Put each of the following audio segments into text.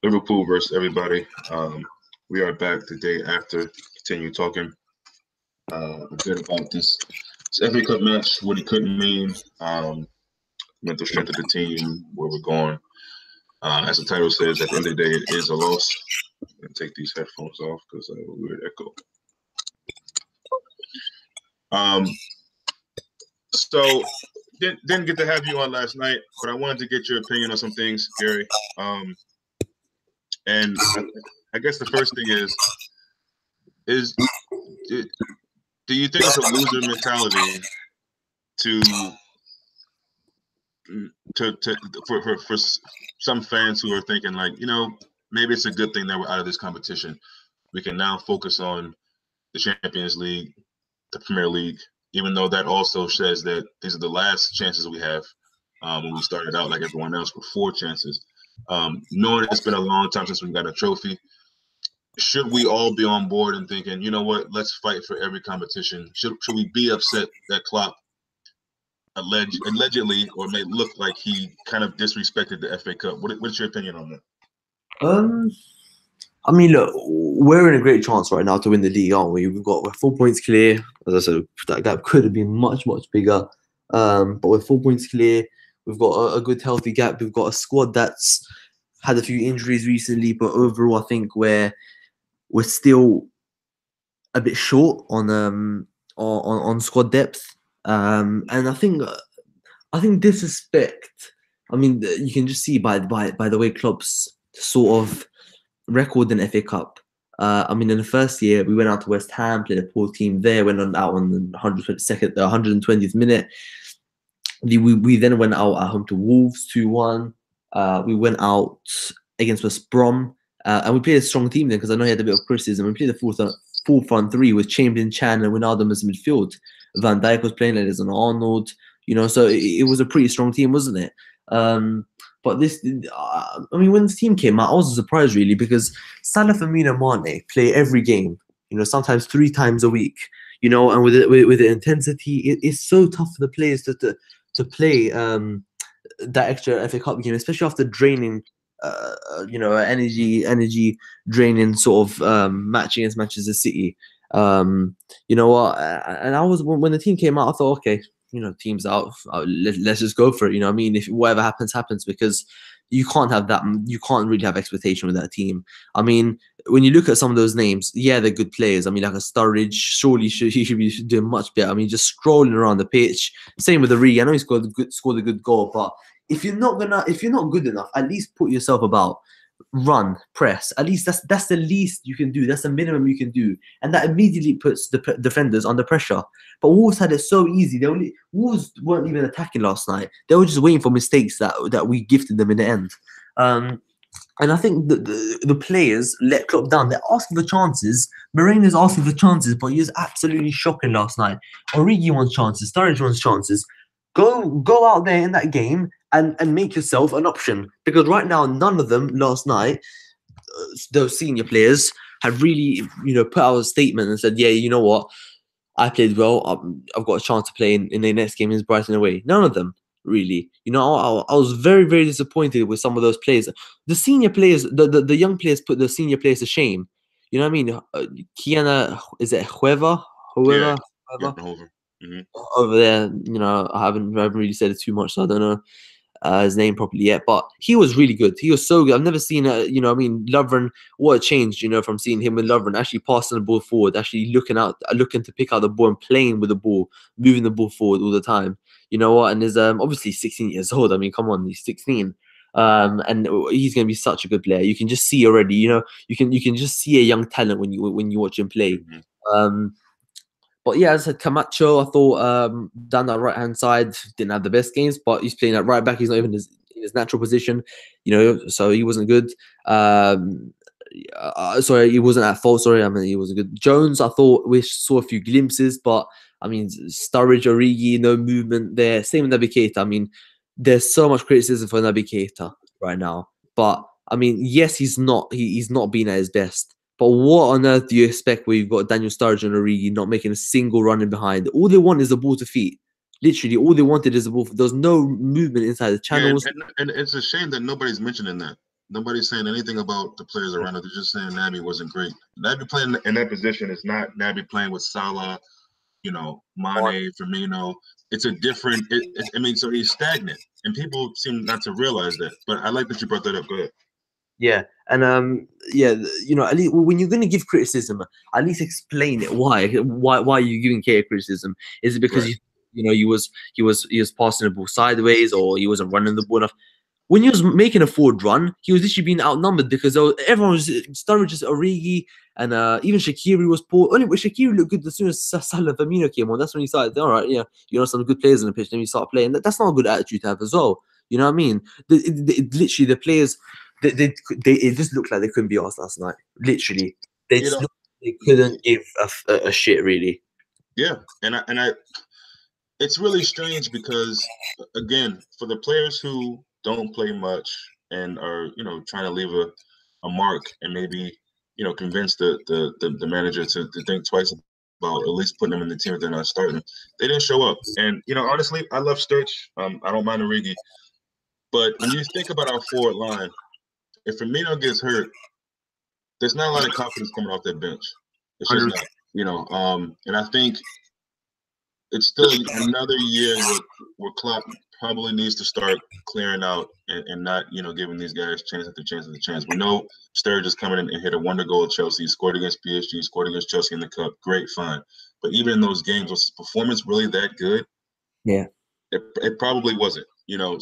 Liverpool versus everybody. We are back the day after. Continue talking a bit about this FA Cup match, what it could mean, mental strength of the team, where we're going. As the title says, at the end of the day, it is a loss. I'm going to take these headphones off because I have a weird echo. So didn't get to have you on last night, but I wanted to get your opinion on some things, Gary. And I guess the first thing is do you think it's a loser mentality for some fans who are thinking like, maybe it's a good thing that we're out of this competition. We can now focus on the Champions League, the Premier League, even though that also says that these are the last chances we have when we started out like everyone else with 4 chances. Knowing it's been a long time since we got a trophy, should we all be on board and thinking, you know what, let's fight for every competition? Should we be upset that Klopp allegedly or may look like he kind of disrespected the FA Cup? What's your opinion on that? I mean, look, we're in a great chance right now to win the league, aren't we? We're 4 points clear. As I said, that gap could have been much, much bigger. But we're 4 points clear. We've got a good, healthy gap. We've got a squad that's had a few injuries recently, but overall, I think we're still a bit short on squad depth. And I think disrespect. I mean, you can just see by the way Klopp's sort of record in FA Cup. I mean, in the first year, we went out to West Ham, played a poor team there, went out on the 120th minute. We then went out at home to Wolves 2-1. We went out against West Brom, and we played a strong team then because I know he had a bit of criticism. We played the 4-3 with Chamberlain, Chan, and Wijnaldum as midfield. Van Dijk was playing like Arnold, so it was a pretty strong team, wasn't it? But this, I mean, when this team came out, I was surprised really because Salah, Firmino, Mane play every game, sometimes 3 times a week, and with the intensity, it's so tough for the players to play that extra FA Cup game, especially after draining, energy draining sort of match against Manchester City. You know what? And I was when the team came out, I thought, okay, team's out. Let's just go for it. I mean, if whatever happens, because you can't have that. You can't really have expectation with that team. I mean, when you look at some of those names, yeah, they're good players. I mean, like a Sturridge, surely he should be doing much better. I mean, just strolling around the pitch. Same with Origi. I know he scored a good goal, but if you're not good enough, at least put yourself about. Run, press. At least that's the least you can do. That's the minimum you can do, and that immediately puts the defenders under pressure. But Wolves had it so easy. Wolves weren't even attacking last night. They were just waiting for mistakes that we gifted them in the end. And I think the players let Klopp down. They're asking for chances. Moreno's asking for chances, but he was absolutely shocking last night. Origi wants chances. Sturridge wants chances. Go out there in that game and make yourself an option. Because right now, none of them last night, those senior players, have really, put out a statement and said, yeah, you know what, I played well. I've got a chance to play in the next game against Brighton away. None of them, really. I was very, very disappointed with some of those players. The senior players, the young players put the senior players to shame. You know what I mean? Kiana, is it Whoever? Yeah. Mm-hmm. Over there, I haven't really said it too much, so I don't know his name properly yet. But he was really good. He was so good. I've never seen Lovren. What a change, from seeing him with Lovren actually passing the ball forward, actually looking to pick out the ball and playing with the ball, moving the ball forward all the time. You know what? And he's obviously 16 years old. I mean, come on, he's 16. And he's going to be such a good player. You can just see already. You can just see a young talent when you watch him play. Mm-hmm. But yeah, as I said, Camacho, I thought down that right-hand side didn't have the best games, but he's playing at right back. He's not even in his natural position, so he wasn't good. Sorry, he wasn't at fault. Sorry, I mean, he wasn't good. Jones, I thought we saw a few glimpses, but I mean, Sturridge, Origi, no movement there. Same with Naby Keita. I mean, there's so much criticism for Naby Keita right now, but I mean, yes, he's not been at his best. But what on earth do you expect where you've got Daniel Sturridge and Origi not making a single run in behind? All they want is the ball to feet. Literally, all they wanted is the ball. There's no movement inside the channels. Yeah, and it's a shame that nobody's mentioning that. Nobody's saying anything about the players around it. They're just saying Naby wasn't great. Naby playing in that position is not Naby playing with Salah, Mane, Firmino. It's a different. I mean, so he's stagnant, and people seem not to realize that. But I like that you brought that up. Go ahead. Yeah, and yeah, at least when you're going to give criticism, at least explain it. Why are you giving Kane criticism? Is it because Right. he was passing the ball sideways, or he wasn't running the ball enough? When he was making a forward run, he was literally being outnumbered because everyone was starting just Origi and even Shaqiri was poor. Only Shaqiri looked good as soon as Salah and Firmino came on. That's when he started. All right, yeah, some good players on the pitch. Then you start playing. That's not a good attitude to have as well. You know what I mean? Literally, the players it just looked like they couldn't be asked last night. Literally, they just looked like they couldn't give a shit really. Yeah, and I it's really strange because, again, for the players who don't play much and are trying to leave a mark and maybe convince the manager to think twice about at least putting them in the team if they're not starting, they didn't show up. And honestly, I love Sturridge. I don't mind Origi, but when you think about our forward line, if Firmino gets hurt, there's not a lot of confidence coming off that bench. It's just not, and I think it's still another year where Klopp probably needs to start clearing out and not, giving these guys chance after chance after chance. We know Sturridge is coming in and hit a wonder goal at Chelsea, scored against PSG, scored against Chelsea in the Cup. Great, fine. But even in those games, was his performance really that good? Yeah. It probably wasn't,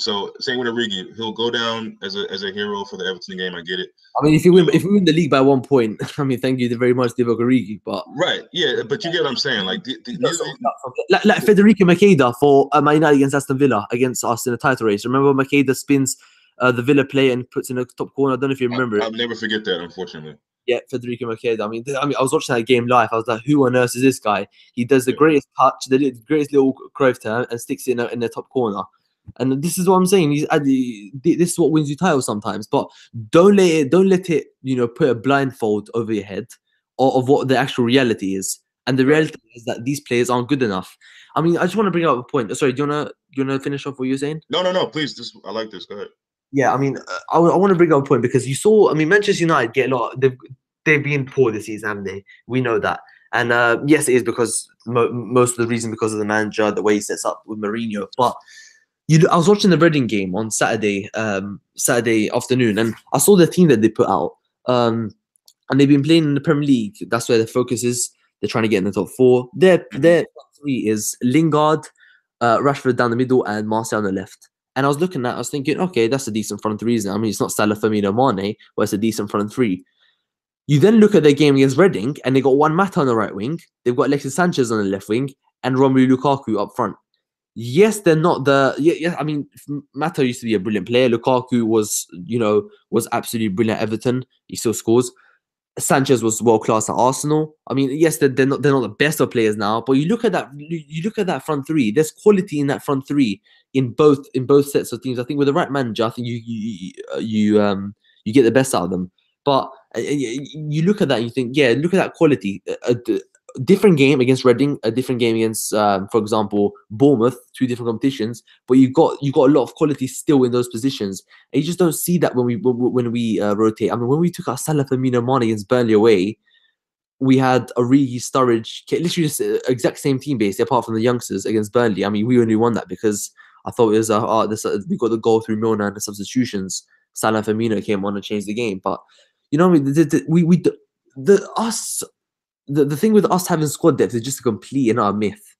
So same with Origi, he'll go down as a hero for the Everton game. I get it. I mean, if we win the league by 1 point, I mean, thank you very much, Divock Origi. But right, yeah, but you get what I'm saying. Like Federico Makeda for Man United against Aston Villa against us in the title race. Remember, Makeda spins the Villa player and puts in the top corner. I don't know if you remember. I'll never forget that, unfortunately. Yeah, Federico Makeda. I mean, I was watching that game live. I was like, who on earth is this guy? He does the greatest touch, the greatest little Cruyff turn, and sticks it in the top corner. And this is what I'm saying. This is what wins you titles sometimes. But don't let it put a blindfold over your head of what the actual reality is. And the reality is that these players aren't good enough. I mean, I just want to bring up a point. Sorry, do you wanna finish off what you're saying? No, please. I like this. Go ahead. Yeah, I mean, I want to bring up a point because you saw. I mean, Manchester United get a lot. They've been poor this season, haven't they? We know that. And yes, it is because most of the reason because of the manager, the way he sets up with Mourinho. But I was watching the Reading game on Saturday afternoon, and I saw the team that they put out. And they've been playing in the Premier League. That's where their focus is. They're trying to get in the top 4. Their front three is Lingard, Rashford down the middle, and Martial on the left. And I was looking at, I was thinking, okay, that's a decent front three. I mean, it's not Salah, Firmino, Mane, but it's a decent front three. You then look at their game against Reading, and they got Juan Mata on the right wing. They've got Alexis Sanchez on the left wing, and Romelu Lukaku up front. Yes, they're not the. Yeah, I mean, Mata used to be a brilliant player. Lukaku was absolutely brilliant at Everton. He still scores. Sanchez was world class at Arsenal. I mean, yes, they're not the best of players now, but you look at that front three. There's quality in that front three in both sets of teams. I think with the right manager, I think you get the best out of them. But you look at that and you think, yeah, look at that quality. A different game against Reading, a different game against, for example, Bournemouth, 2 different competitions. But you got a lot of quality still in those positions, and you just don't see that when we rotate. I mean, when we took our Salah, Firmino, Mane against Burnley away, we had Origi, Sturridge, literally just exact same team base, apart from the youngsters against Burnley. I mean, we only won that because I thought it was we got the goal through Milner and the substitutions. Salah and Firmino came on and changed the game, but the thing with us having squad depth is just a complete and utter myth.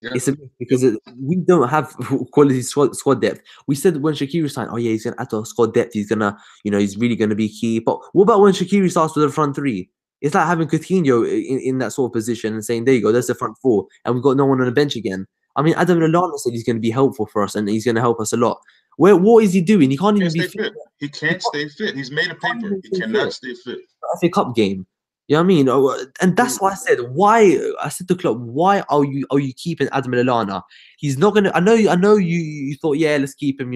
Yeah. It's a myth because we don't have quality squad depth. We said when Shaqiri signed, oh yeah, he's gonna add to our squad depth. He's gonna, he's really gonna be key. But what about when Shaqiri starts with the front three? It's like having Coutinho in that sort of position and saying, there you go, that's the front 4, and we've got no one on the bench again. I mean, Adam Lallana said he's going to be helpful for us and he's going to help us a lot. What is he doing? He can't even be fit. He can't stay fit. He's made of paper. He cannot stay fit. FA Cup game. You know what I mean? And that's why I said, I said to Klopp, why are you keeping Adam Lallana? He's not gonna. I know you thought, yeah, let's keep him.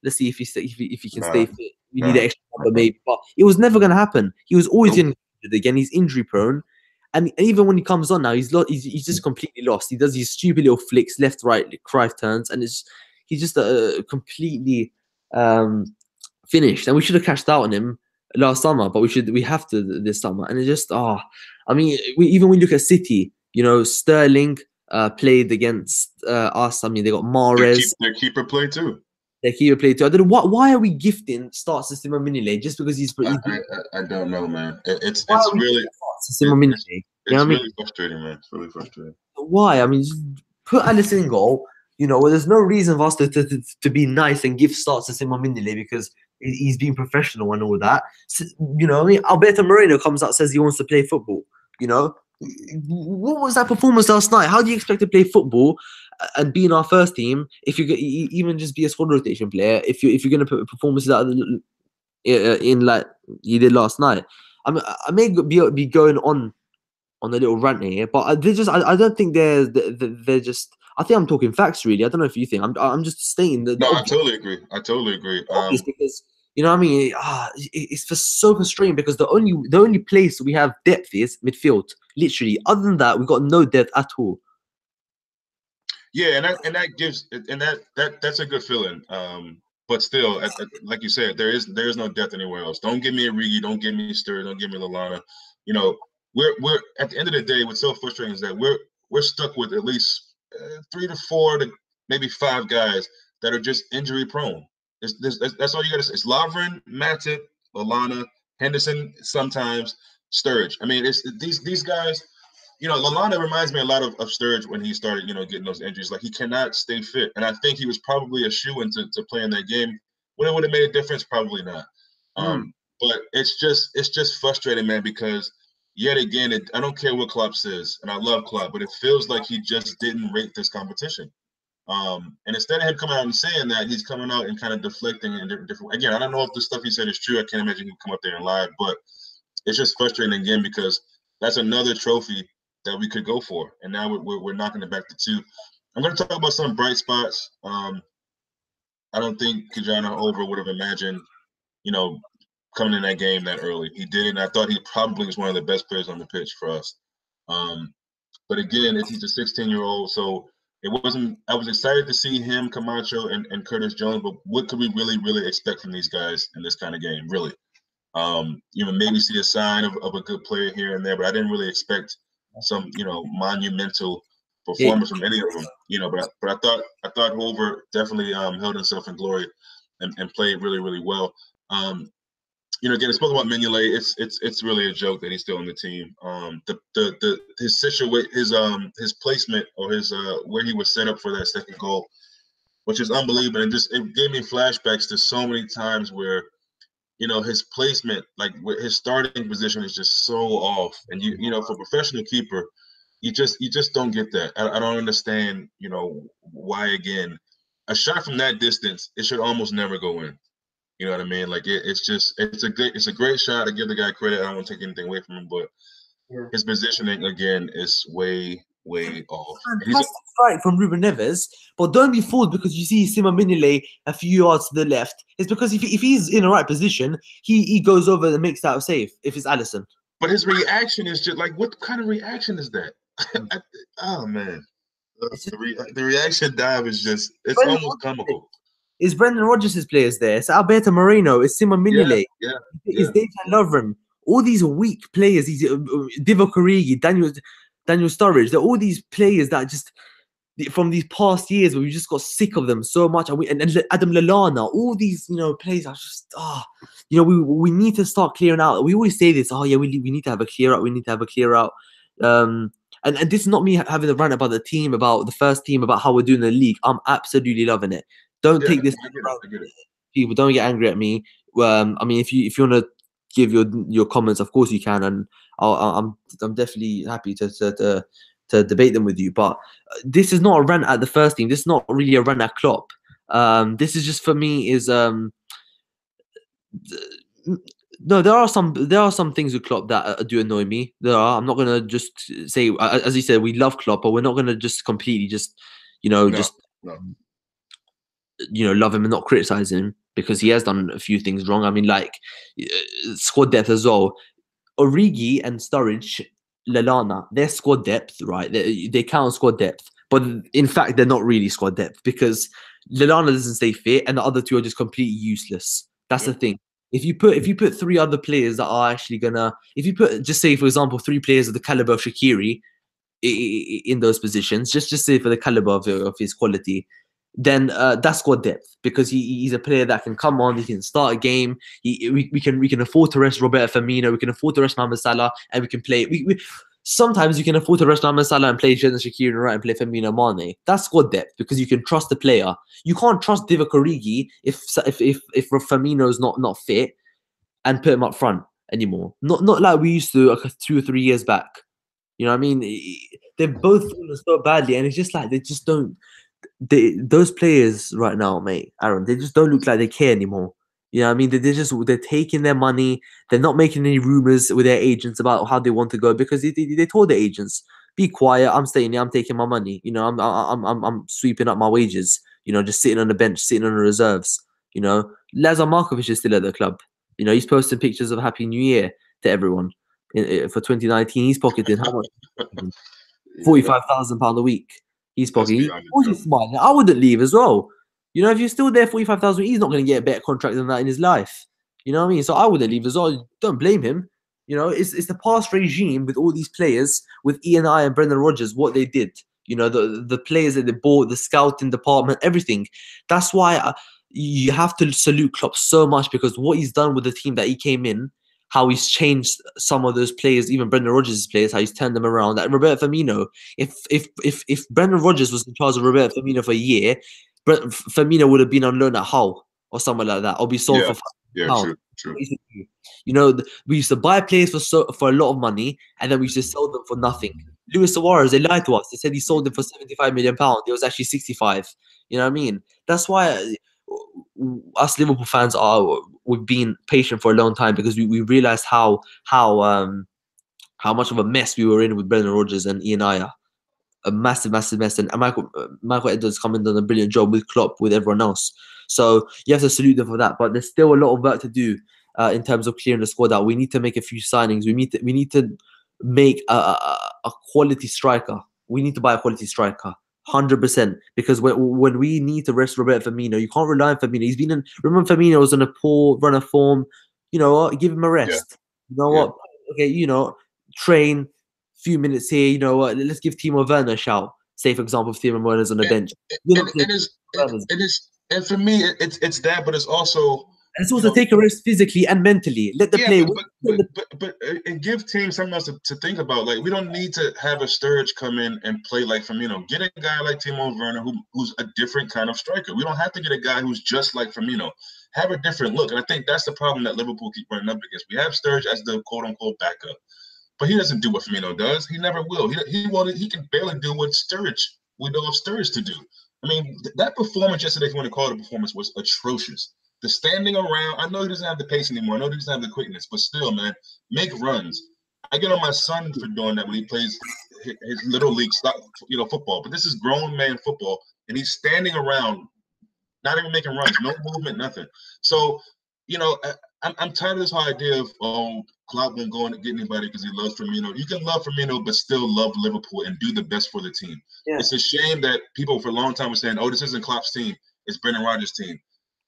Let's see if he can stay fit. We need an extra number maybe, but it was never gonna happen. He was always injured again. He's injury prone, and even when he comes on now, he's just completely lost. He does these stupid little flicks, left, right, Cruyff turns, and he's just a completely finished, and we should have cashed out on him last summer, but we have to this summer, and it just I mean, even when you look at City, you know, Sterling played against us. I mean, they got Mahrez. Their keeper played too. Their keeper played too. I don't know why are we gifting starts to Simon Mignolet just because he's I don't know, man. It's really frustrating, man. It's really frustrating. Why? I mean, just put Alisson in goal. You know, well, there's no reason for us to be nice and give starts to Simon Mignolet because he's being professional and all that. So, you know, I mean, Alberto Moreno comes out, says he wants to play football. You know, what was that performance last night? How do you expect to play football and be in our first team if you even just be a squad rotation player? If you're going to put performances out in like you did last night, I may be going on a little rant here, but I don't think they're just. I think I'm talking facts, really. I don't know if you think. I'm just stating that. No, I totally agree. Because you know what I mean. It's so frustrating because the only place we have depth is midfield. Literally, other than that, we've got no depth at all. Yeah, and that gives that's a good feeling. But still, like you said, there is no depth anywhere else. Don't give me Origi, don't give me Sturridge, don't give me Lallana. You know, we're at the end of the day, what's so frustrating is that we're stuck with at least 3 to 4 to maybe 5 guys that are just injury prone. That's all you got to say. It's Lovren, Matip, Lallana, Henderson, sometimes Sturridge. I mean, it's these guys. You know, Lallana reminds me a lot of Sturridge when he started, you know, getting those injuries. Like, he cannot stay fit. And I think he was probably a shoo-in to play in that game. Would it have made a difference? Probably not. But it's just frustrating, man, because yet again, I don't care what Klopp says, and I love Klopp, but it feels like he just didn't rate this competition. And instead of him coming out and saying that, he's coming out and kind of deflecting in different. Again, I don't know if the stuff he said is true. I can't imagine he'd come up there and lie, but it's just frustrating again because that's another trophy that we could go for, and now we're knocking it back to 2. I'm going to talk about some bright spots. I don't think Kijana Over would have imagined, you know, coming in that game that early. He did it, and I thought he probably was one of the best players on the pitch for us. But again, he's a 16-year-old, so it wasn't. I was excited to see him, Camacho, and Curtis Jones, but what could we really expect from these guys in this kind of game? Really, you know, maybe see a sign of a good player here and there, but I didn't really expect some, you know, monumental performance from any of them, you know. But I thought Hoover definitely held himself in glory and played really well. You know, again, I spoke about Mignolet. It's really a joke that he's still on the team. His situation, his placement, or his where he was set up for that second goal, which is unbelievable, and it gave me flashbacks to so many times where, you know, his placement, like his starting position, is just so off. And you know, for a professional keeper, you just don't get that. I don't understand, you know, why. Again, a shot from that distance, it should almost never go in. You know what I mean? Like it's a great shot. I give the guy credit. I don't want to take anything away from him, but his positioning again is way off. Fantastic strike from Ruben Neves, but don't be fooled because you see Simon Mignolet a few yards to the left. It's because if he's in the right position, he goes over and makes that save if it's Alisson. But his reaction is just like, what kind of reaction is that? Oh man, the reaction dive is it's almost comical. Is Brendan Rodgers' players there? It's Alberto Moreno. It's Simon Mignolet. It's David Lovren. All these weak players. These Divock Origi, Daniel Sturridge. They're all these players that just from these past years where we just got sick of them so much. And Adam Lallana. All these, you know, players are just you know, we need to start clearing out. We always say this. Oh yeah, we need to have a clear out. We need to have a clear out. And this is not me having a rant about the team, about the first team, about how we're doing in the league. I'm absolutely loving it. Don't take this. I get it. People, don't get angry at me. I mean, if you want to give your comments, of course you can, and I'm definitely happy to debate them with you. But this is not a rant at the first team. This is not really a rant at Klopp. This is just, for me, is no. There are some things with Klopp that do annoy me. There are. I'm not gonna just say, as you said, we love Klopp, but we're not gonna just completely just, you know, you know, love him and not criticize him, because he has done a few things wrong. I mean, like squad depth as well. Origi and Sturridge, Lallana, they're squad depth, right? They count squad depth, but in fact, they're not really squad depth because Lallana doesn't stay fit, and the other two are just completely useless. That's the thing. If you put three other players that are actually gonna, if you put, just say for example, three players of the caliber of Shaqiri in those positions, just say for the caliber of his quality, then that's squad depth, because he's a player that can come on, he can start a game. We can afford to rest Roberto Firmino, we can afford to rest Mohamed Salah, and we can play. Sometimes you can afford to rest Mohamed Salah and play Xherdan Shaqiri right and play Firmino Mane. That's squad depth, because you can trust the player. You can't trust Divock Origi if Firmino is not fit and put him up front anymore. Not like we used to like 2 or 3 years back. You know what I mean? They've both fallen so badly, and it's just like they just don't. Those players right now, mate, Aaron, they just don't look like they care anymore. You know what I mean? They're taking their money. They're not making any rumors with their agents about how they want to go, because they told the agents, "Be quiet. I'm staying here. I'm taking my money. You know, I'm sweeping up my wages. You know, just sitting on the bench, sitting on the reserves. You know, Lazar Markovic is still at the club. You know, he's posting pictures of Happy New Year to everyone for 2019. He's pocketing how much? £45,000 a week. He's pocketing. He's smiling. I wouldn't leave as well. You know, if you're still there 45,000, he's not going to get a better contract than that in his life. You know what I mean? So I wouldn't leave as well. Don't blame him. You know, it's the past regime with all these players, with E&I and Brendan Rodgers, what they did. You know, the players that they bought, the scouting department, everything. That's why you have to salute Klopp so much, because what he's done with the team that he came in, how he's changed some of those players, even Brendan Rodgers' players, how he's turned them around. Like Roberto Firmino, if Brendan Rodgers was in charge of Roberto Firmino for a year, Firmino would have been on loan at Hull or somewhere like that, or be sold for £5 true. You know, we used to buy players for a lot of money, and then we used to sell them for nothing. Luis Suarez, they lied to us. They said he sold them for £75 million. It was actually 65. You know what I mean? That's why us Liverpool fans we've been patient for a long time, because we realized how much of a mess we were in with Brendan Rodgers and Ian Ayer. A massive mess, and Michael Edwards come and done a brilliant job with Klopp, with everyone else. So you have to salute them for that. But there's still a lot of work to do in terms of clearing the squad out. We need to make a few signings. We need to make a quality striker. We need to buy a quality striker. 100%, because when we need to rest Roberto Firmino, you can't rely on Firmino. Remember, Firmino was on a poor run of form. You know what? Give him a rest. You know what? Okay, you know, train. Few minutes here, you know what? Let's give Timo Werner a shout. Say, for example, if Timo Werner's on the bench. And for me, it's that, but it's also. It's also take a rest physically and mentally. Let the play. But and give teams something else to think about. Like, we don't need to have a Sturridge come in and play like Firmino. Get a guy like Timo Werner who's a different kind of striker. We don't have to get a guy who's just like Firmino. Have a different look. And I think that's the problem that Liverpool keep running up against. We have Sturridge as the quote-unquote backup, but he doesn't do what Firmino does. He never will. He can barely do what we know of Sturridge to do. I mean, that performance yesterday, if you want to call it a performance, was atrocious. The standing around, I know he doesn't have the pace anymore. I know he doesn't have the quickness, but still, man, make runs. I get on my son for doing that when he plays his little league football. But this is grown man football, and he's standing around, not even making runs, no movement, nothing. So, you know, I'm tired of this whole idea of, Klopp won't go and get anybody because he loves Firmino. You can love Firmino, but still love Liverpool and do the best for the team. Yeah. It's a shame that people for a long time were saying, this isn't Klopp's team, it's Brendan Rodgers' team.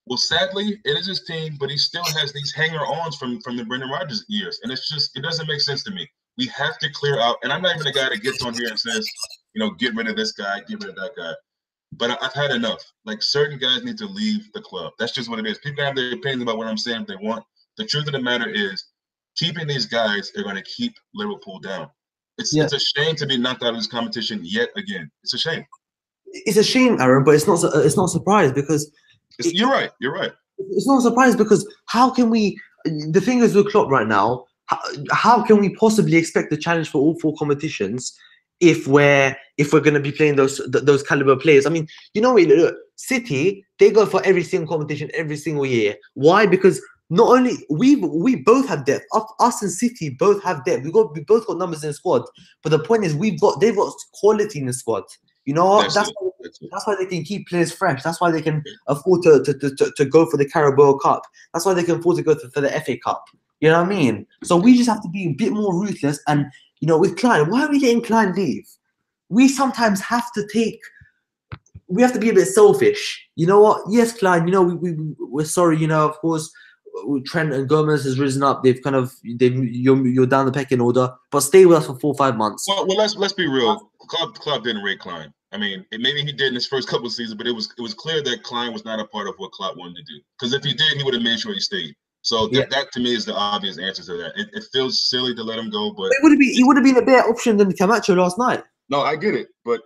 Well, sadly, it is his team, but he still has these hanger-ons from the Brendan Rodgers years. And it doesn't make sense to me. We have to clear out, and I'm not even the guy that gets on here and says, get rid of this guy, get rid of that guy. But I've had enough. Like, certain guys need to leave the club. That's just what it is. People have their opinions about what I'm saying if they want. The truth of the matter is, keeping these guys are going to keep Liverpool down. It's a shame to be knocked out of this competition yet again. It's a shame. It's a shame, Aaron, but it's not a surprise, because you're right. It's not a surprise, because how can we? The thing is with Klopp right now, how can we possibly expect the challenge for all four competitions if we're going to be playing those caliber players? I mean, look, City, they go for every single competition every single year. Why? Because not only we both have depth. Us and City both have depth. We both got numbers in the squad. But the point is, they've got quality in the squad. You know what? That's why they can keep players fresh. That's why they can afford to go for the Carabao Cup. That's why they can afford to go for the FA Cup. You know what I mean? So we just have to be a bit more ruthless. And with Klein, why are we letting Klein leave? We sometimes have to we have to be a bit selfish. You know what? Yes, Klein, we're sorry, of course, Trent and Gomez has risen up. You're down the pecking order, but stay with us for 4 or 5 months. Well, let's be real. Klopp didn't rate Klein. I mean, maybe he did in his first couple of seasons, but it was clear that Klein was not a part of what Klopp wanted to do. Because if he did, he would have made sure he stayed. So that to me is the obvious answer to that. It feels silly to let him go, but he would have been a better option than Camacho last night. No, I get it, but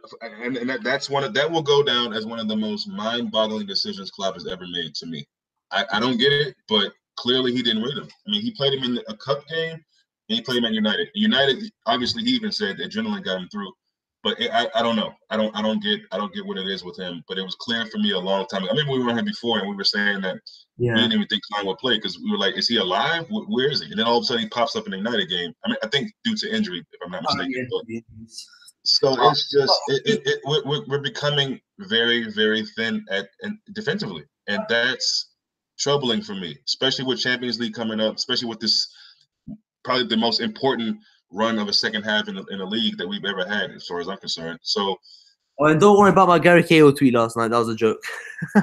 that's that will go down as one of the most mind-boggling decisions Klopp has ever made to me. I don't get it, but clearly he didn't rate him. I mean, he played him in a cup game, and he played him at United. United, obviously, he even said adrenaline got him through. But I don't know. I don't get what it is with him. But it was clear for me a long time ago. I remember we were on here before, and we were saying that we didn't even think Klein would play because we were like, "Is he alive? Where is he?" And then all of a sudden, he pops up in the United game. I mean, I think due to injury, if I'm not mistaken. So it's just we're becoming very, very thin and defensively, and that's troubling for me, especially with Champions League coming up, especially with this probably the most important run of a second half in the league that we've ever had, as far as I'm concerned. So, and don't worry about my Gary Cahill tweet last night. That was a joke.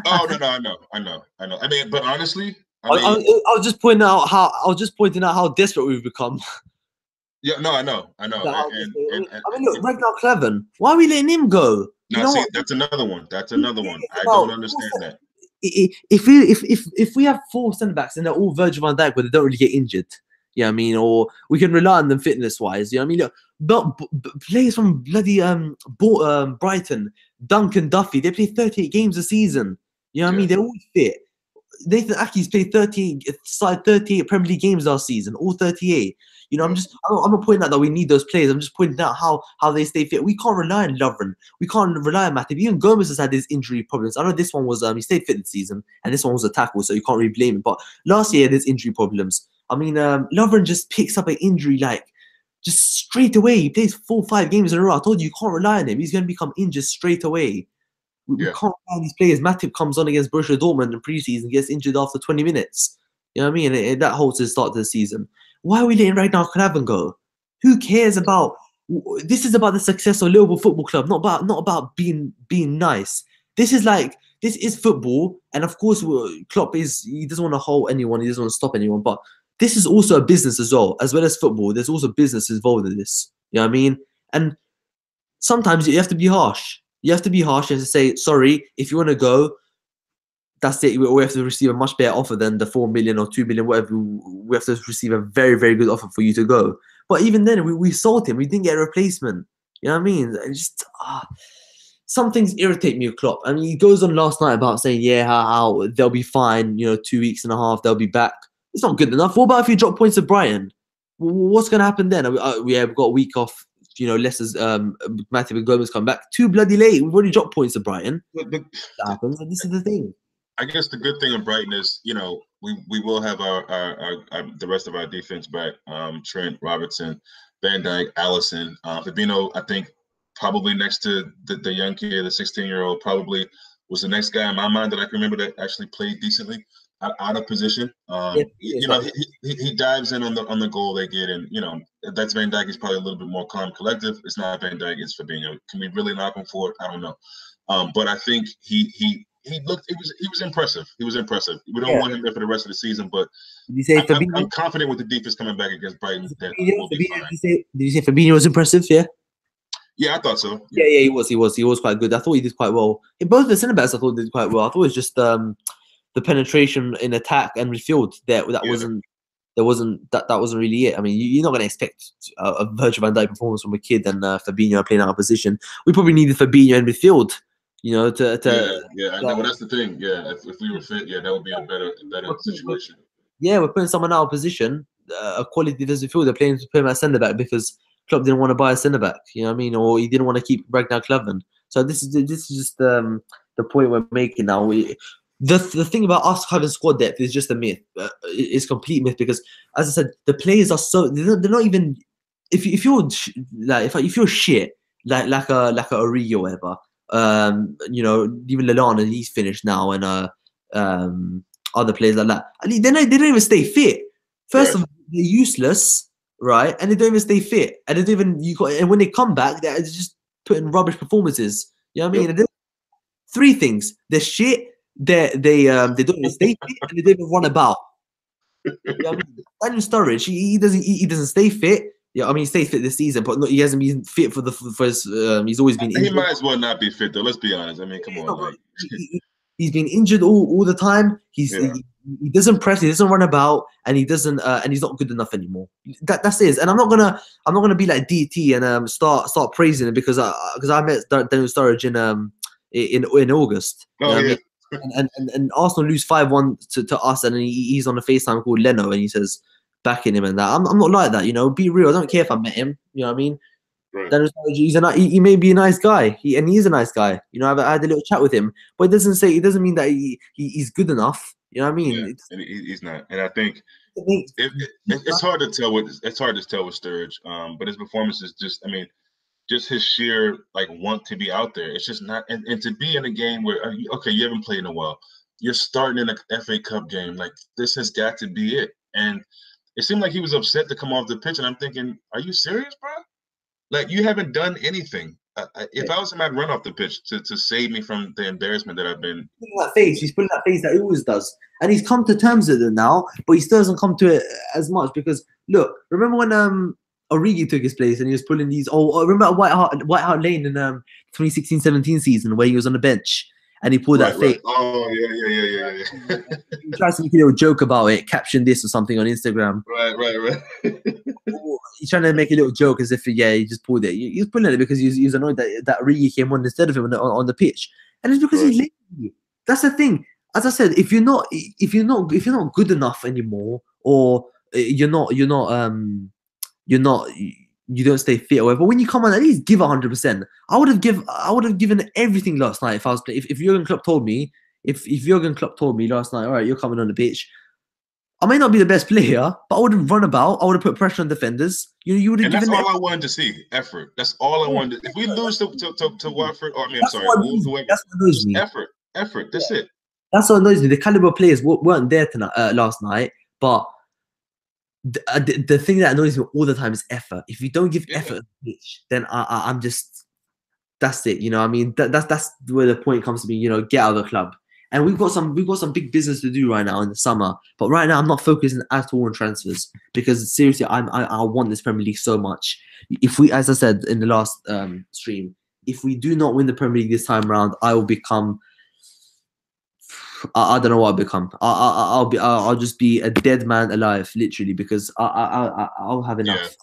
Oh no, I know. I mean, but honestly, I was just pointing out how desperate we've become. Yeah, no, I know. I mean, look, Ragnar Cleven. Why are we letting him go? No, see, that's another one. I don't understand that. If we have 4 centre backs and they're all Virgil van Dijk, but they don't really get injured, you know what I mean, or we can rely on them fitness wise, you know what I mean. Look, but players from bloody Brighton, Duncan Duffy, they play 38 games a season. You know what I mean? They're always fit. Nathan Ake's played 38 Premier League games last season, all 38. You know, I'm not pointing out that we need those players. I'm just pointing out how they stay fit. We can't rely on Lovren. We can't rely on Matip. Even Gomez has had his injury problems. I know this one was he stayed fit this season, and this one was a tackle, so you can't really blame him. But last year there's injury problems. I mean, Lovren just picks up an injury like just straight away. He plays 4 or 5 games in a row. I told you can't rely on him. He's going to become injured straight away. We can't rely on these players. Matip comes on against Borussia Dortmund in preseason, gets injured after 20 minutes. You know what I mean? And that holds his start to the season. Why are we letting Ragnar Cleven go? Who cares about? This is about the success of Liverpool Football Club, not about being nice. This is football, and of course, Klopp he doesn't want to hold anyone, he doesn't want to stop anyone, but this is also a business as well as football. There's also business involved in this. You know what I mean? And sometimes you have to be harsh. You have to be harsh and to say, sorry, if you want to go, that's it. We have to receive a much better offer than the 4 million or 2 million, whatever. We have to receive a very, very good offer for you to go. But even then, we sold him. We didn't get a replacement. You know what I mean? Just some things irritate me with Klopp. I mean, he goes on last night about saying, how they'll be fine. You know, 2 weeks and a half, they'll be back. It's not good enough. What about if you drop points to Brighton? What's going to happen then? We've got a week off. You know, Leicester's Matip and Gomez come back too bloody late. We've already dropped points to Brighton. That happens, and this is the thing. I guess the good thing in Brighton is, you know, we will have our the rest of our defense back. Trent, Robertson, Van Dijk, Allison, Fabinho. I think probably next to the young kid, the 16-year-old, probably was the next guy in my mind that I can remember that actually played decently out of position. You know, he dives in on the goal they get, and you know that's Van Dijk. He's probably a little bit more calm, collective. It's not Van Dijk, it's Fabinho. Can we really knock him for it? I don't know. But I think he was impressive. He was impressive. We don't want him there for the rest of the season, but I'm confident with the defense coming back against Brighton that we'll be fine. Did you say Fabinho was impressive? Yeah. Yeah, I thought so. Yeah, he was quite good. I thought he did quite well. In both the centre backs, I thought did quite well. I thought it was just the penetration in attack and midfield that wasn't really it. I mean, you're not going to expect a Virgil van Dijk performance from a kid and Fabinho playing out of position. We probably needed Fabinho in midfield. You know, well, that's the thing. Yeah, if we were fit, that would be a better situation. Yeah, we're putting someone out of position, a quality defensive fielder playing at centre back because Klopp didn't want to buy a centre back. You know what I mean, or he didn't want to keep Ragnar Cleven. So this is just the point we're making now. The thing about us having squad depth is just a myth. It's complete myth because, as I said, the players are so they're not even. If you're shit like a Origi or whatever. You know, even Lallana, he's finished now, and other players like that. I mean, they don't even stay fit. First of all, they're useless, right? And they don't even stay fit. And they don't even and when they come back, they're just putting rubbish performances. You know what I mean? And 3 things: they're shit, they don't even stay fit, and they don't even run about. Yeah, I mean, Daniel Sturridge, he doesn't stay fit. Yeah, I mean, he stays fit this season, but he hasn't been fit for his. He's always been He injured. might as well not be fit though. Let's be honest. I mean, come on, like He's been injured all the time. yeah, He doesn't press. He doesn't run about, and he doesn't. And he's not good enough anymore. That's it. And I'm not gonna be like DT and start praising him because I met Daniel Sturridge in August. You oh know what I yeah, mean? And Arsenal lose 5-1 to us, and he's on a FaceTime called Leno, and he says backing him and that. I'm not like that, you know. Be real. I don't care if I met him. You know what I mean? right. Daniel Sturridge, he may be a nice guy. He is a nice guy. You know, I had a little chat with him, but it doesn't mean that he's good enough. You know what I Yeah, mean? and he's not. And I think it's hard to tell with Sturridge. But his performance is just, I mean, just his sheer like want to be out there. It's just not, and to be in a game where okay, you haven't played in a while, you're starting in a FA Cup game. Like this has got to be it. And it seemed like he was upset to come off the pitch, and I'm thinking, are you serious, bro? Like you haven't done anything. If I was him, I'd run off the pitch to save me from the embarrassment that I've been. He's putting that face that he always does, and he's come to terms with it now. But he still doesn't come to it as much because look, remember when Origi took his place and he was pulling these. Oh, remember at White Hart Lane in 2016-17 season where he was on the bench and he pulled Right, that face. right. Oh yeah. He tries to make a little joke about it, caption this or something on Instagram. Right. He's trying to make a little joke as if he just pulled it. He was pulling it because he was annoyed that Origi came on instead of him on the pitch, and it's because he's lazy. That's the thing. As I said, if you're not good enough anymore, or you don't stay fit or whatever. But when you come on, at least give 100%. I would have given everything last night if I was playing. If Jurgen Klopp told me, if Jurgen Klopp told me last night, all right, you're coming on the pitch. I may not be the best player, but I would have run about. I would have put pressure on defenders. You would have given. And that's all I wanted to see. Effort. That's all I wanted. If we lose to Watford, or I mean, I'm sorry, whoever. That's what annoys me. Effort. That's it. That's what annoys me. The caliber of players weren't there tonight, last night, but. The thing that annoys me all the time is effort. If you don't give effort on the pitch, then I'm just that's it. You know, I mean that's where the point comes to me. You know, get out of the club. And we've got some big business to do right now in the summer. But right now I'm not focusing at all on transfers because seriously I want this Premier League so much. If we, as I said in the last stream, if we do not win the Premier League this time around, I will become. I don't know what I'll become. I'll just be a dead man alive, literally, because I'll have enough.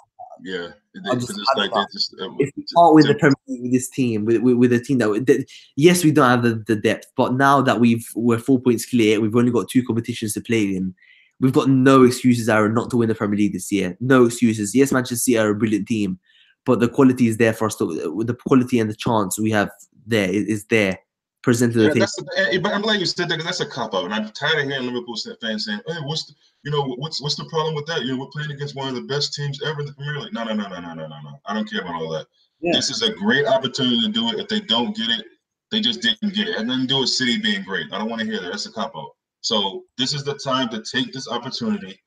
Yeah. If we can't win the Premier League with this team, with a team that yes, we don't have the depth, but now that we're 4 points clear, we've only got 2 competitions to play in. We've got no excuses, Aaron, not to win the Premier League this year. No excuses. Yes, Manchester City are a brilliant team, but the quality is there for us. The quality and the chance we have there is there. Presented but I'm glad you said that because that's a cop out, and I'm tired of hearing Liverpool fans saying, "Hey, what's the problem with that? You know, we're playing against one of the best teams ever in the Premier League." No. I don't care about all that. Yeah. This is a great opportunity to do it. If they don't get it, they just didn't get it. It had nothing to do with City being great. I don't want to hear that. That's a cop out. So this is the time to take this opportunity,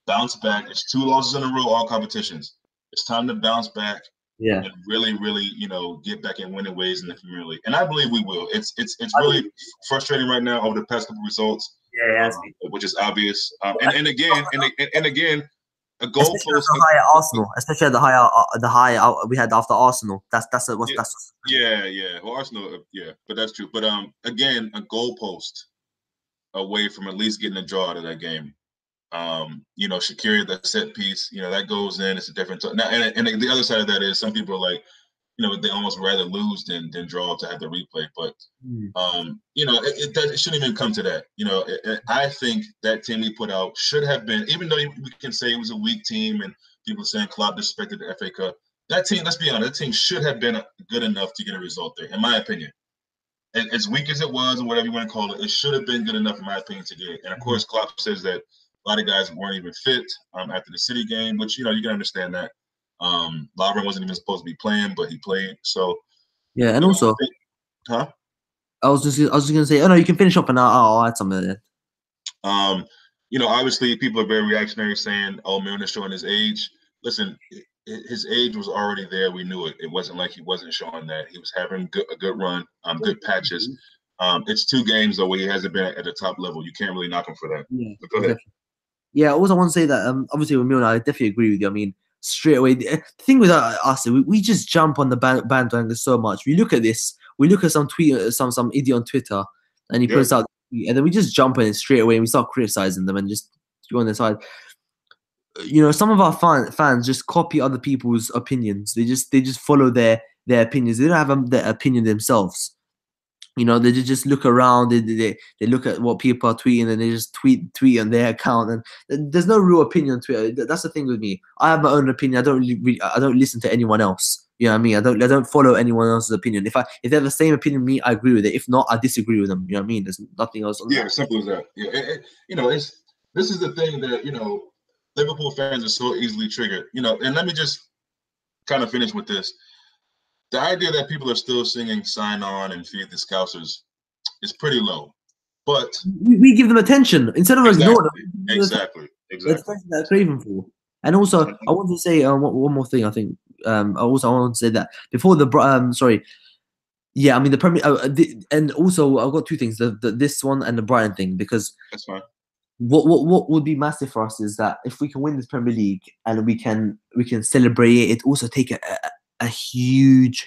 bounce back. It's 2 losses in a row, all competitions. It's time to bounce back. Yeah, and really, get back in winning ways in the Premier League, and I believe we will. It's really frustrating right now over the past couple results, which is obvious. And again, a goal especially post. At the high Arsenal, especially at the high we had after Arsenal. That's yeah. Well, Arsenal, but that's true. But again, a goalpost away from at least getting a draw out of that game. Shaqiri, that set piece, that goes in. It's a different now, and the other side of that is some people are like, they almost rather lose than draw to have the replay. But it shouldn't even come to that. I think that team we put out should have been, even though we can say it was a weak team and people saying Klopp disrespected the FA Cup. That team, let's be honest, that team should have been good enough to get a result there, in my opinion. And as weak as it was, or whatever you want to call it, it should have been good enough, in my opinion, to get it. And of course, Klopp says that a lot of guys weren't even fit after the City game, which you can understand that. Lovren wasn't even supposed to be playing, but he played. So yeah, and also, I was just gonna say, oh no, you can finish up, and I'll add something there. Obviously, people are very reactionary, saying, "Oh, Milner's showing his age." Listen, his age was already there. We knew it. It wasn't like he wasn't showing that. He was having a good run, good patches. It's 2 games though where he hasn't been at the top level. You can't really knock him for that. Yeah, but go ahead. Yeah, also I want to say that obviously with Milner, I definitely agree with you. I mean, straight away, the thing with us, we just jump on the bandwagon so much. We look at this, we look at some tweet, some idiot on Twitter, and he Yeah, puts out, and then we just jump on it straight away, and we start criticizing them and just go on their side. You know, some of our fans just copy other people's opinions. They just follow their opinions. They don't have their opinion themselves. You know, they just look around. They look at what people are tweeting, and they just tweet on their account. And there's no real opinion on Twitter. That's the thing with me. I have my own opinion. I don't listen to anyone else. You know what I mean? I don't follow anyone else's opinion. If they have the same opinion with me, I agree with it. If not, I disagree with them. You know what I mean? There's nothing else on yeah, that. simple as that. Yeah, you know, this is the thing that Liverpool fans are so easily triggered. You know, and let me just kind of finish with this. The idea that people are still singing "Sign On" and "Feed the Scousers" is pretty low. But We give them attention instead of ignoring exactly, them. We give them attention. exactly, That's exactly, something that they're exactly. craving for. And also, I want to say one more thing. I think I want to say that before sorry, yeah, I mean the Premier, and also I've got two things: this one and the Brighton thing. Because That's fine. what would be massive for us is that if we can win this Premier League and we can celebrate it, it also take a huge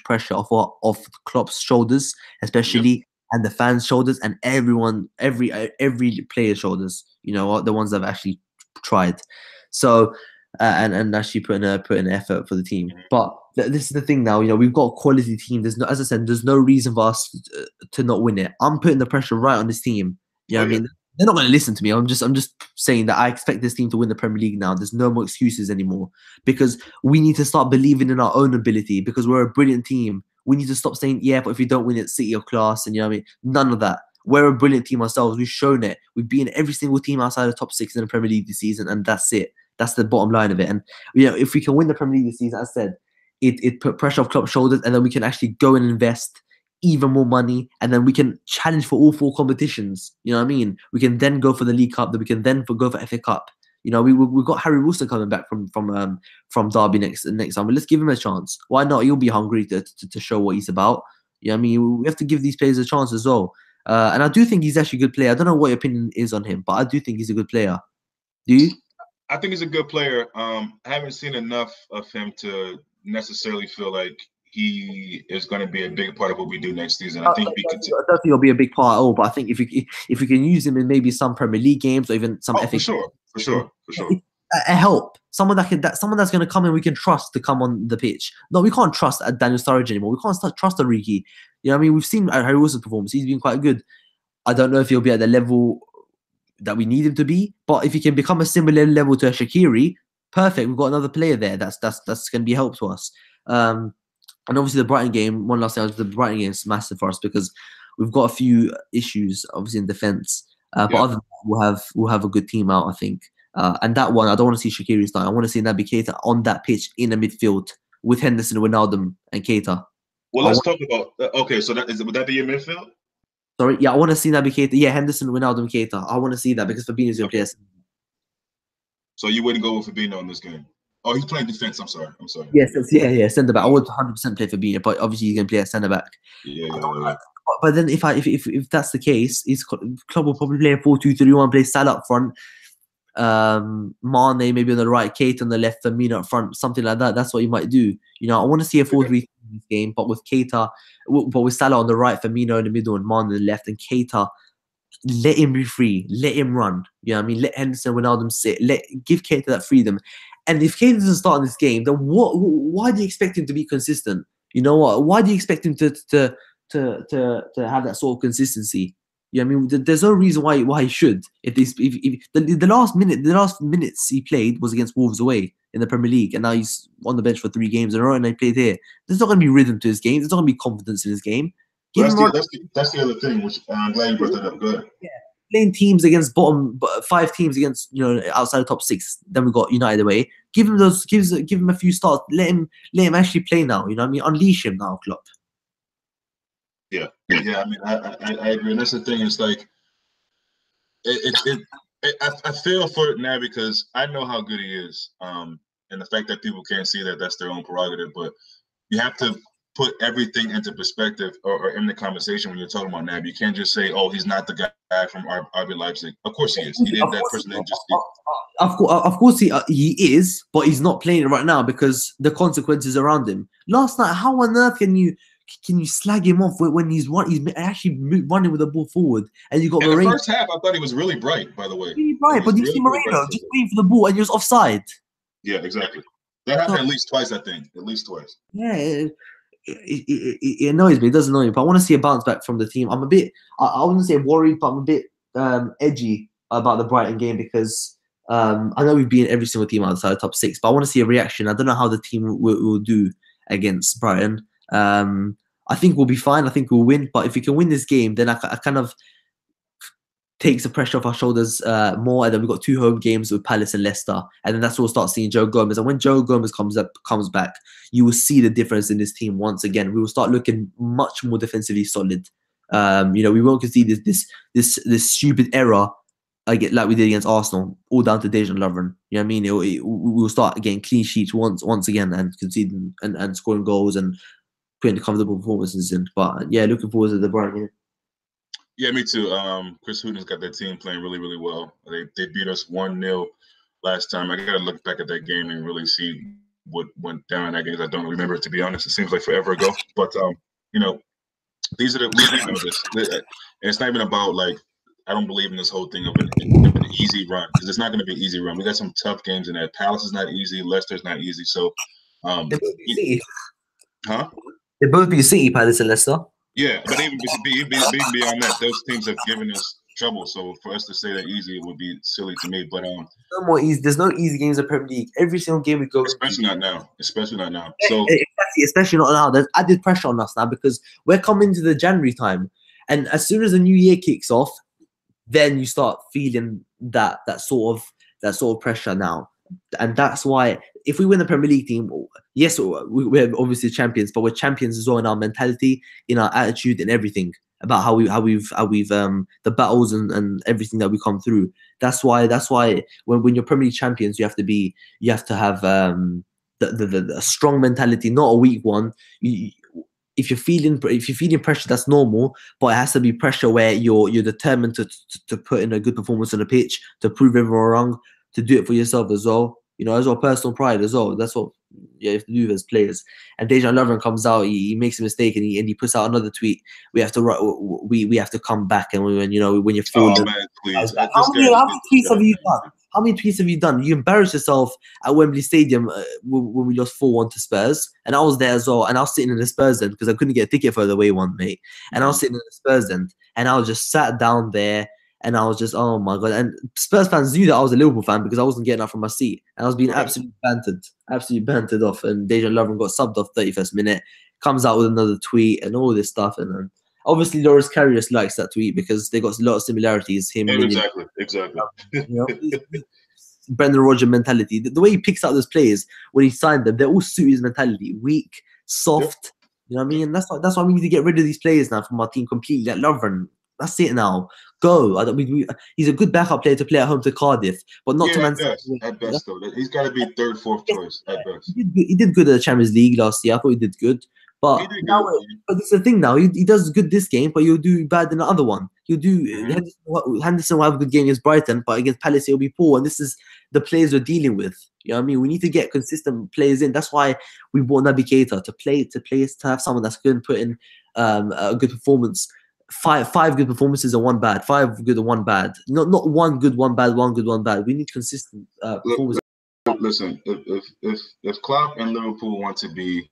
pressure off Klopp's shoulders, Yep. especially, and the fans' shoulders, and every player's shoulders. You know, the ones that have actually tried. So and actually put in effort for the team. Mhm. But this is the thing now. You know, we've got a quality team. There's no, as I said, there's no reason for us to not win it. I'm putting the pressure right on this team. Yeah, Oh I yeah. mean, they're not going to listen to me. I'm just saying that I expect this team to win the Premier League now. There's no more excuses anymore because we need to start believing in our own ability because we're a brilliant team. We need to stop saying, yeah, but if we don't win it, City or class, and you know what I mean? None of that. We're a brilliant team ourselves. We've shown it. We've beaten every single team outside the top six in the Premier League this season, and that's it. That's the bottom line of it. And you know, if we can win the Premier League this season, as I said, it put pressure off Klopp's shoulders, and then we can actually go and invest even more money, and then we can challenge for all four competitions. You know what I mean? We can then go for the League Cup, then we can then go for FA Cup. You know, we've got Harry Wilson coming back from Derby next summer. Let's give him a chance. Why not? He'll be hungry to show what he's about. You know what I mean? We have to give these players a chance as well. And I do think he's actually a good player. I don't know what your opinion is on him, but I do think he's a good player. Do you? I think he's a good player. I haven't seen enough of him to necessarily feel like he is going to be a big part of what we do next season. I think we could. I don't think he'll be a big part at all, but I think if we can use him in maybe some Premier League games or even some Oh, for FA, sure, for sure, for sure. a help, someone someone that's going to come in, we can trust to come on the pitch. No, we can't trust Daniel Sturridge anymore. We can't trust Origi. You know what I mean? We've seen Harry Wilson's performance; he's been quite good. I don't know if he'll be at the level that we need him to be, but if he can become a similar level to a Shaqiri, perfect. We've got another player there. That's going to be a help to us. And obviously the Brighton game. One last thing, the Brighton game is massive for us because we've got a few issues, obviously in defence. But Yeah. other than that, we'll have a good team out, I think. And that one, I don't want to see Shaqiri start. I want to see Naby Keita on that pitch in the midfield with Henderson, Wijnaldum, and Keita. Well, let's talk about. Okay, so would that be your midfield? Sorry, yeah, I want to see Naby Keita. Yeah, Henderson, Wijnaldum, Keita. I want to see that because Fabinho's going to play. So you wouldn't go with Fabinho in this game? Oh, he's playing defense. I'm sorry. Yes, yeah, centre back. I would 100% play Fabinho, but obviously he's going to play at centre back. Yeah. But then if that's the case, his club will probably play a 4-2-3-1, play Salah up front, Mane maybe on the right, Kate on the left, Firmino up front, something like that. That's what you might do. You know, I want to see a 4-3 in this game, but with Keita, but with Salah on the right, Firmino in the middle, and Mane on the left, and Keita, let him be free, let him run. You know what I mean? Let Henderson, Wijnaldum sit. Give Keita that freedom. And if Keita doesn't start in this game, then why do you expect him to be consistent? You know what? Why do you expect him to have that sort of consistency? Yeah, I mean, there's no reason why he should. If the last minutes he played was against Wolves away in the Premier League, and now he's on the bench for 3 games in a row, and they played here. There's not going to be rhythm to his game. There's not going to be confidence in his game. Well, that's the other thing, which I'm glad you brought that up. Good. Yeah, playing teams against bottom 5 teams against outside the top 6. Then we got United away. Give him a few starts. Let him actually play now. You know what I mean? Unleash him now, Klopp. Yeah. I mean, I agree, and that's the thing. It's like I feel for it now because I know how good he is, and the fact that people can't see that's their own prerogative. But you have to put everything into perspective or in the conversation when you're talking about Nab. You can't just say, "Oh, he's not the guy from RB Leipzig." Of course he is. He did that person didn't just. Of course he is, but he's not playing right now because the consequences around him. Last night, how on earth can you slag him off when he's actually running with the ball forward and you got In Moreno? the first half, I thought he was really bright. By the way, Really bright, but you see Moreno just waiting for the ball and you're offside. Yeah, exactly. That happened at least twice, I think. At least twice. Yeah. It annoys me. It does annoy me, but I want to see a bounce back from the team. I'm a bit, I wouldn't say worried, but I'm a bit edgy about the Brighton game because I know we've beaten every single team outside the top 6, but I want to see a reaction. I don't know how the team will do against Brighton. I think we'll be fine. I think we'll win, but if we can win this game, then I kind of takes the pressure off our shoulders more, and then we've got 2 home games with Palace and Leicester, and then that's where we'll start seeing Joe Gomez. And when Joe Gomez comes back, you will see the difference in this team once again. We will start looking much more defensively solid. We won't concede this stupid error like we did against Arsenal, all down to Dejan Lovren. You know what I mean? We'll start getting clean sheets once again and conceding and scoring goals and putting comfortable performances in. But yeah, looking forward to the Brighton game. Yeah, me too. Chris Hughton's got their team playing really, really well. They beat us 1-0 last time. I got to look back at that game and really see what went down in that game. I don't remember, to be honest. It seems like forever ago. But, these are we know this. It's not even about, like, I don't believe in this whole thing of an easy run because it's not going to be an easy run. We got some tough games in there. Palace is not easy. Leicester's not easy. So, they both beat City. Huh? They both beat City, Palace and Leicester. Yeah, but even beyond that, those teams have given us trouble. So for us to say that easy, it would be silly to me. But no more easy. There's no easy games in the Premier League. Every single game we go, especially not now. So especially not now. There's added pressure on us now because we're coming to the January time, and as soon as the new year kicks off, then you start feeling that sort of pressure now, and that's why if we win the Premier League team, yes, we're obviously champions, but we're champions as well in our mentality, in our attitude, and everything about how we've the battles and everything that we come through. That's why when you're Premier League champions, you have to have the strong mentality, not a weak one. If you're feeling pressure, that's normal, but it has to be pressure where you're determined to put in a good performance on the pitch, to prove everyone wrong, to do it for yourself as well. As well, personal pride as well. That's what you have to do as players. And Dejan Lovren comes out, he makes a mistake, and he puts out another tweet. We have to come back, and when you're falling. Oh man, please! How many tweets have you done? How many tweets have you done? You embarrassed yourself at Wembley Stadium when we lost 4-1 to Spurs, and I was there as well. And I was sitting in the Spurs end because I couldn't get a ticket for the away one, mate. And I was sitting in the Spurs end, and I was just sat down there. And I was just, oh my God. And Spurs fans knew that I was a Liverpool fan because I wasn't getting up from my seat. And I was being absolutely bantered off. And Dejan Lovren got subbed off 31st minute, comes out with another tweet and all this stuff. And obviously Loris Karius likes that tweet because they got a lot of similarities. Exactly. Brendan Rodgers mentality. The way he picks out those players when he signed them, they all suit his mentality. Weak, soft. Yep. You know what I mean? And that's why we need to get rid of these players now from our team completely. Like Lovren. That's it now. Go. He's a good backup player to play at home to Cardiff, but not to Man City. At best, though. He's got to be third, fourth choice at best. He did good at the Champions League last year. I thought he did good. But but this is the thing now. He does good this game, but you'll do bad in the other one. You'll do Henderson will have a good game against Brighton, but against Palace he'll be poor. And this is the players we're dealing with. You know what I mean? We need to get consistent players in. That's why we bought Naby Keita to have someone that's going to put in a good performance. Five good performances and one bad. 5 good and 1 bad. Not 1 good, 1 bad, 1 good, 1 bad. We need consistent performance. Listen, if Klopp and Liverpool want to be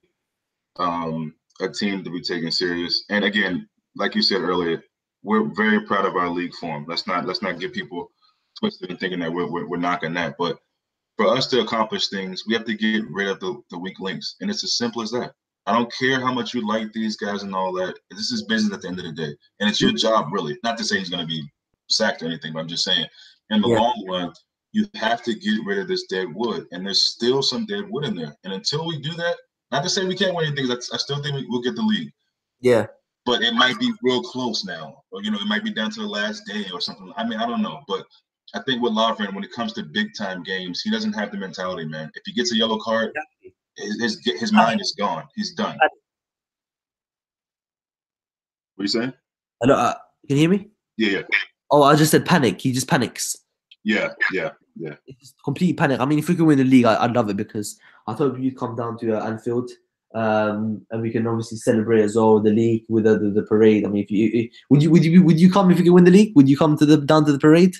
a team to be taken serious, and again, like you said earlier, we're very proud of our league form. Let's not get people twisted and thinking that we're knocking that. But for us to accomplish things, we have to get rid of the weak links, and it's as simple as that. I don't care how much you like these guys and all that. This is business at the end of the day. And it's your job, really. Not to say he's going to be sacked or anything, but I'm just saying, in the long run, you have to get rid of this dead wood. And there's still some dead wood in there. And until we do that, not to say we can't win anything, I still think we'll get the league. Yeah. But it might be real close now. Or, it might be down to the last day or something. I mean, I don't know. But I think with Lovren, when it comes to big-time games, he doesn't have the mentality, man. If he gets a yellow card, his mind is gone. He's done. you saying? Hello, can you hear me? Yeah, yeah, Oh, I just said panic. He just panics. yeah, yeah, yeah. It's just complete panic. I mean, if we can win the league, I'd love it because I hope you come down to Anfield, and we can obviously celebrate as well the league with the parade. I mean, if you would you come if you can win the league? Would you come to the down to the parade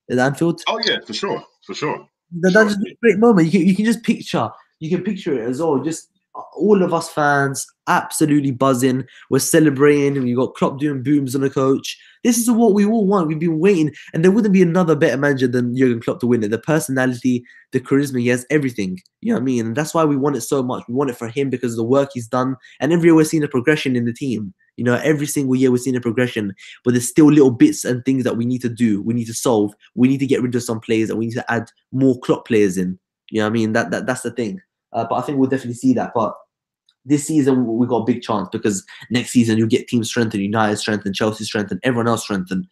at Anfield? Oh yeah, for sure, for sure, for That's sure. just a great moment. You can just picture it as well. Just all of us fans absolutely buzzing. We're celebrating. We got Klopp doing booms on the coach. This is what we all want. We've been waiting, and there wouldn't be another better manager than Jurgen Klopp to win it. The personality, the charisma, he has everything. You know what I mean? And that's why we want it so much. We want it for him because of the work he's done, and every year we're seeing a progression in the team. You know, every single year we're seeing a progression, but there's still little bits and things that we need to do. We need to solve. We need to get rid of some players, and we need to add more Klopp players in. You know what I mean? That's the thing. But I think we'll definitely see that. But this season we got a big chance because next season you'll get teams strengthened, United strengthened, Chelsea strengthened, everyone else strengthened.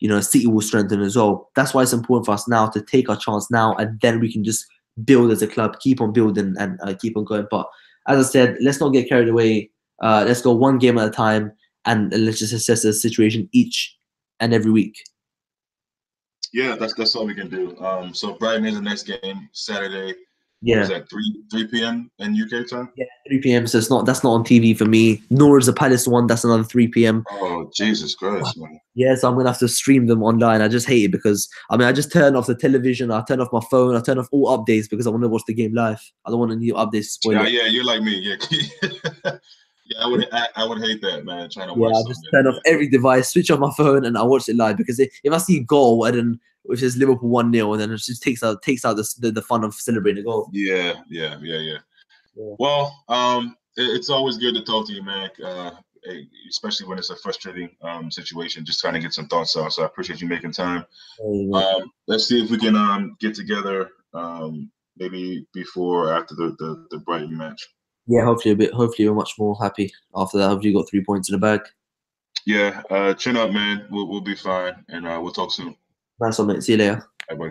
You know, City will strengthen as well. That's why it's important for us now to take our chance now, and then we can just build as a club, keep on building, and keep on going. But as I said, let's not get carried away. Let's go one game at a time, and let's just assess the situation each and every week. Yeah, that's all we can do. So Brighton is the next game Saturday. What Yeah. is that, 3 p.m. in UK time? Yeah, 3 p.m. So that's not on TV for me. Nor is the Palace one. That's another 3 p.m. Oh, Jesus Christ, man. Yeah, so I'm gonna have to stream them online. I just hate it because I mean I just turn off the television, I turn off my phone, I turn off all updates because I want to watch the game live. I don't want any updates to spoil Yeah, it. yeah, you're like me. Yeah, yeah, I would hate that, man. Trying to Yeah, watch I something. just turn off every device, switch off my phone, and I watch it live because if I see a goal and then which is Liverpool 1-0, and then it just takes out the fun of celebrating a goal. Yeah. Yeah. Well, it's always good to talk to you, man. Especially when it's a frustrating situation, just trying to get some thoughts out. So I appreciate you making time. Let's see if we can get together maybe before or after the Brighton match. Yeah, hopefully you're much more happy after that. Hopefully you got 3 points in the bag. Yeah, chin up, man. We'll be fine, and we'll talk soon. Nice one, mate. See you later. Bye, bye.